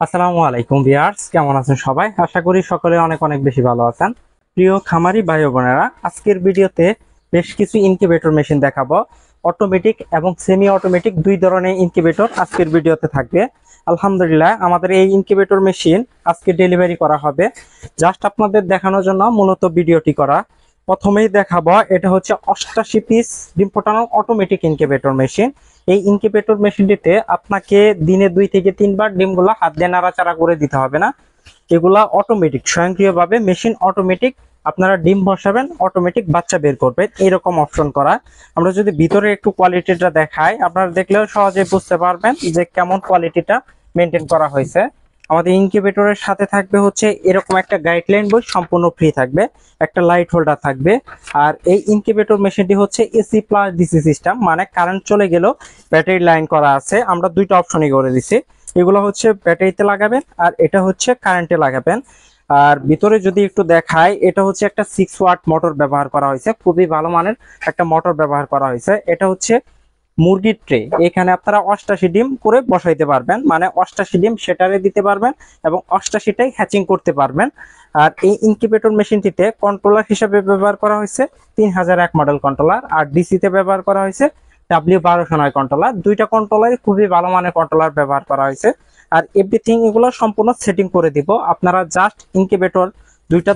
আসসালামু আলাইকুম ভিউয়ার্স, কেমন আছেন সবাই? আশা করি সকলে অনেক অনেক বেশি ভালো আছেন। প্রিয় খামারি ভাই ও বোনেরা, আজকের ভিডিওতে বেশ কিছু ইনকিউবেটর মেশিন দেখাবো। অটোমেটিক এবং সেমি অটোমেটিক দুই ধরনের ইনকিউবেটর আজকের ভিডিওতে থাকবে। আলহামদুলিল্লাহ, আমাদের এই ইনকিউবেটর মেশিন আজকে ডেলিভারি করা হবে। জাস্ট আপনাদের দেখানোর জন্য মূলত ভিডিওটি করা। প্রথমেই দেখাবো, এটা হচ্ছে 88 পিস ডিম ফোটানো অটোমেটিক ইনকিউবেটর মেশিন। এই ইনকিউবেটর মেশিনটিতে আপনাকে দিনে 2 থেকে 3 বার ডিমগুলো হাত দিয়ে নাড়াচাড়া করে দিতে হবে না। এগুলা অটোমেটিক, স্বয়ংক্রিয়ভাবে মেশিন অটোমেটিক আপনারা ডিম বসাবেন, অটোমেটিক বাচ্চা বের করবেন, এরকম অপশন করা। আমরা যদি ভিতরে একটু কোয়ালিটিটা দেখাই, আপনারা দেখলেও সহজে বুঝতে পারবেন যে কেমন কোয়ালিটিটা মেনটেন করা হয়েছে। আমাদের ইনকিউবেটরের সাথে থাকবে হচ্ছে এরকম একটা গাইডলাইন বই, সম্পূর্ণ ফ্রি থাকবে। একটা লাইট হোল্ডার থাকবে। আর এই ইনকিউবেটর মেশিনটি হচ্ছে এসি প্লাস ডিসি সিস্টেম, মানে কারেন্ট চলে গেলেও ব্যাটারি লাইন করা আছে। আমরা দুইটা অপশনই করে দিছি। এগুলো হচ্ছে ব্যাটারিতে লাগাবেন আর এটা হচ্ছে কারেন্টে লাগাবেন। আর ভিতরে যদি একটু দেখাই, এটা হচ্ছে একটা 6 ওয়াট মোটর ব্যবহার করা হয়েছে, খুবই ভালো মানের একটা মোটর ব্যবহার করা হয়েছে। এটা হচ্ছে মুরগির ট্রে, এখানে আপনারা 88 ডিম করে বসাইতে পারবেন, মানে 88 ডিম সেটারে দিতে পারবেন এবং 88টাই হ্যাচিং করতে পারবেন। আর এই ইনকিউবেটর মেশিনটিতে কন্ট্রোলার হিসেবে ব্যবহার করা হয়েছে 3001 মডেল কন্ট্রোলার, আর ডিসিতে ব্যবহার করা হয়েছে W1209 কন্ট্রোলার। দুইটা কন্ট্রোলারই খুবই ভালো মানের কন্ট্রোলার ব্যবহার করা হয়েছে। আর এভরিথিং এগুলো সম্পূর্ণ সেটিং করে দিব। আপনারা জাস্ট ইনকিউবেটর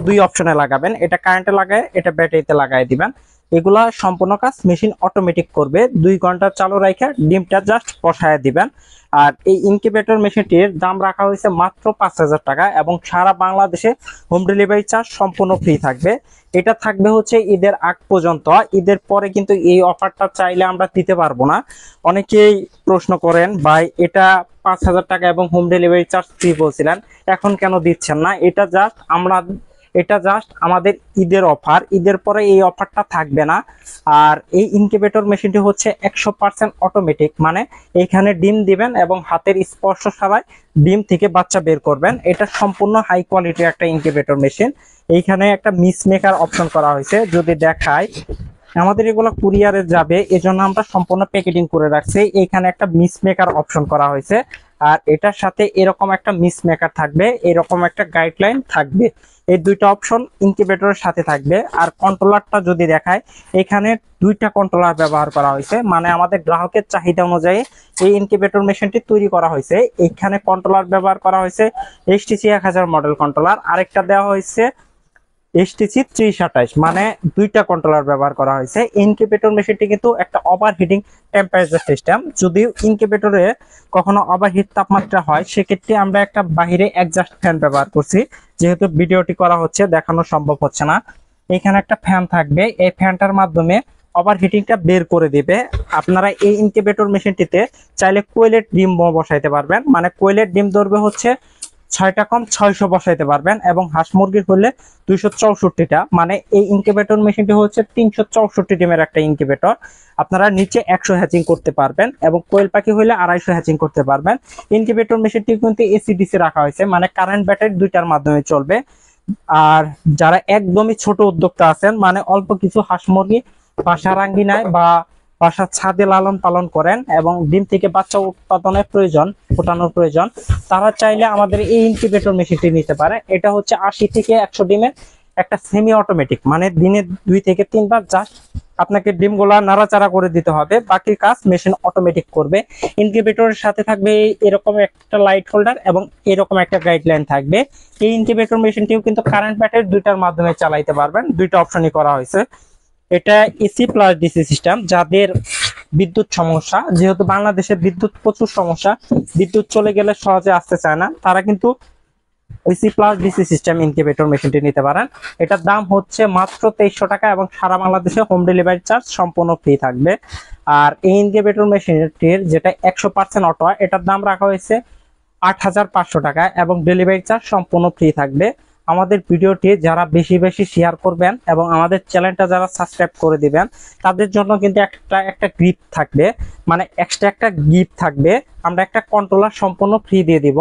দুই অপশনে লাগাবেন, এটা কারেন্টে লাগায়, এটা ব্যাটারিতে লাগাই দিবেন। এগুলা সম্পূর্ণ কাজ মেশিন অটোমেটিক করবে। 2 ঘন্টা চালু রাখে ডিমটা জাস্ট বসায় দিবেন। আর এই ইনকিউবেটর মেশিনটির দাম রাখা হয়েছে মাত্র 5000 টাকা এবং সারা বাংলাদেশে হোম ডেলিভারি চার্জ সম্পূর্ণ ফ্রি থাকবে। এটা থাকবে হচ্ছে ঈদের আগ পর্যন্ত। ঈদের পরে কিন্তু এই অফারটা চাইলে আমরা দিতে পারবো না। অনেকেই প্রশ্ন করেন, ভাই এটা 5000 টাকা এবং হোম ডেলিভারি চার্জ ফ্রি বলছিলেন, এখন কেন দিচ্ছেন না? এটা জাস্ট আমাদের ঈদের অফার, ঈদের পরে এই অফারটা থাকবে না। আর এই ইনকিউবেটর মেশিনটি হচ্ছে 100% অটোমেটিক, মানে এখানে ডিম দিবেন এবং হাতের স্পর্শ ছাড়াই ডিম থেকে বাচ্চা বের করবেন। এটা সম্পূর্ণ হাই কোয়ালিটির একটা ইনকিউবেটর মেশিন। এইখানে একটা মিস মেকার অপশন করা হয়েছে, যদি দেখাই আমাদের এগুলো কুরিয়ারে যাবে, এজন্য আমরা সম্পূর্ণ প্যাকেটিং করে রাখছি। এখানে একটা মিস মেকার অপশন করা হয়েছে, আর এটার সাথে এরকম একটা মিস মেকার থাকবে, এরকম একটা গাইডলাইন থাকবে। এই দুইটা অপশন ইনকিউবেটরের সাথে থাকবে। আর কন্ট্রোলারটা যদি দেখায়, এখানে দুইটা কন্ট্রোলার ব্যবহার করা হয়েছে, মানে আমাদের গ্রাহকের চাহিদা অনুযায়ী এই ইনকিউবেটর মেশিনটি তৈরি করা হয়েছে। এখানে কন্ট্রোলার ব্যবহার করা হয়েছে HTC 1000 মডেল কন্ট্রোলার, আরেকটা দেওয়া হয়েছে HTC 3028, মানে দুইটা কন্ট্রোলার ব্যবহার করা হয়েছে। ইনকিউবেটর মেশিনটি কিন্তু একটা ওভারহিটিং টেম্পারেচার সিস্টেম। যদি ইনকিউবেটরে কখনো ওভারহিট তাপমাত্রা হয়, সেক্ষেত্রে আমরা একটা বাহিরে অ্যাডজাস্ট ফ্যান ব্যবহার করছি। যেহেতু ভিডিওটি করা হচ্ছে, দেখানো সম্ভব হচ্ছে না। এখানে একটা ফ্যান থাকবে, এই ফ্যানটার মাধ্যমে ওভারহিটিংটা বের করে দিবে। আপনারা এই ইনকিউবেটর মেশিনটিতে চাইলে কোয়েলের ডিম বসাইতে পারবেন, মানে কোয়েলের ডিম ধরবে হচ্ছে 6টা কম 600 বসাইতে পারবেন, এবং হাঁস মুরগির হলে 264টা। মানে এই ইনকিউবেটর মেশিনটি হচ্ছে 364 ডিমের একটা ইনকিউবেটর। আপনারা নিচে 100 হ্যাচিং করতে পারবেন এবং কোয়েল পাখি হলে 250 হ্যাচিং করতে পারবেন। ইনকিউবেটর মেশিনটি কিন্তু এসিডিসি রাখা হয়েছে, মানে কারেন্ট ব্যাটারি দুইটার মাধ্যমে চলবে। আর যারা একদমই ছোট উদ্যোক্তা আছেন, মানে অল্প কিছু হাঁস মুরগি বাসার আঙ্গিনায় বা বাসার ছাদে লালন পালন করেন এবং ডিম থেকে বাচ্চা উৎপাদনের প্রয়োজন, ফোটানোর প্রয়োজন, তারা চাইলে আমাদের এই ইনকিউবেটর মেশিনটি নিতে পারে। এটা হচ্ছে 80 থেকে 100 ডিমের একটা সেমি অটোমেটিক, মানে দিনে 2 থেকে 3 বার জাস্ট আপনাকে ডিমগুলা নাড়াচাড়া করে দিতে হবে, বাকি কাজ মেশিন অটোমেটিক করবে। ইনকিউবেটরের সাথে থাকবে এরকম একটা লাইট হোল্ডার এবং এরকম একটা গাইডলাইন থাকবে। এই ইনকিউবেটর মেশিনটিও কিন্তু কারেন্ট ব্যাটারি দুইটার মাধ্যমে চালাইতে পারবেন, দুইটা অপশনই করা হয়েছে। এটা এসি প্লাস ডিসি সিস্টেম। যাদের বিদ্যুৎ সমস্যা, যেহেতু বাংলাদেশে বিদ্যুৎ প্রচুর সমস্যা, বিদ্যুৎ চলে গেলে সহজে আসতে চায় না, তারা কিন্তু AC plus DC system incubator মেশিনটি নিতে পারেন। এটার দাম হচ্ছে মাত্র 2300 টাকা এবং সারা বাংলাদেশে হোম ডেলিভারি চার্জ সম্পূর্ণ ফ্রি থাকবে। আর এই ইনকিউবেটর মেশিনটির যেটা 100% অটো, এটার দাম রাখা হয়েছে 8500 টাকা এবং ডেলিভারি চার্জ সম্পূর্ণ ফ্রি থাকবে। আমাদের ভিডিওটি যারা বেশি বেশি শেয়ার করবেন এবং আমাদের চ্যানেলটা যারা সাবস্ক্রাইব করে দিবেন, তাদের জন্য কিন্তু একটা গিফট থাকবে, মানে এক্সট্রা একটা গিফট থাকবে। আমরা একটা কন্ট্রোলার সম্পূর্ণ ফ্রি দিয়ে দিব।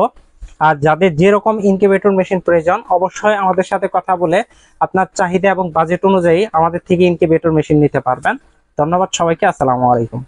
আর যাদের যেরকম ইনকিউবেটর মেশিন প্রয়োজন, অবশ্যই আমাদের সাথে কথা বলে আপনার চাহিদা এবং বাজেট অনুযায়ী আমাদের থেকে ইনকিউবেটর মেশিন নিতে পারবেন। ধন্যবাদ সবাইকে, আসসালামু আলাইকুম।